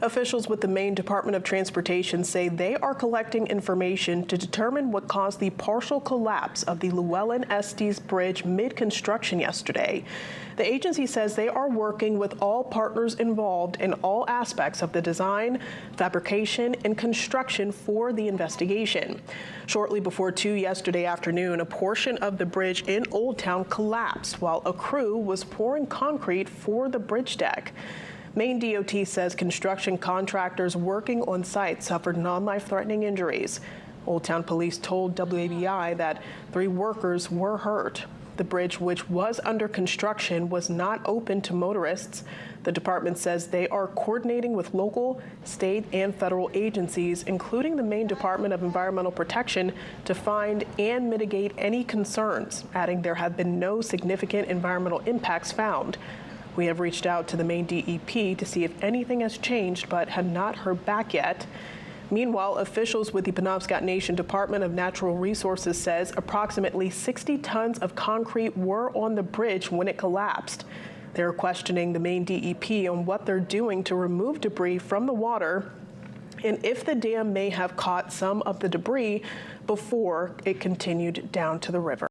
Officials with the Maine Department of Transportation say they are collecting information to determine what caused the partial collapse of the Llewellyn-Estes Bridge mid-construction yesterday. The agency says they are working with all partners involved in all aspects of the design, fabrication, and construction for the investigation. Shortly before 2 yesterday afternoon, a portion of the bridge in Old Town collapsed while a crew was pouring concrete for the bridge deck. MaineDOT says construction contractors working on site suffered non-life-threatening injuries. Old Town Police told WABI that 3 workers were hurt. The bridge, which was under construction, was not open to motorists. The department says they are coordinating with local, state, and federal agencies, including the Maine Department of Environmental Protection, to find and mitigate any concerns, adding there have been no significant environmental impacts found. We have reached out to the Maine DEP to see if anything has changed, but have not heard back yet. Meanwhile, officials with the Penobscot Nation Department of Natural Resources says approximately 60 tons of concrete were on the bridge when it collapsed. They're questioning the Maine DEP on what they're doing to remove debris from the water and if the dam may have caught some of the debris before it continued down to the river.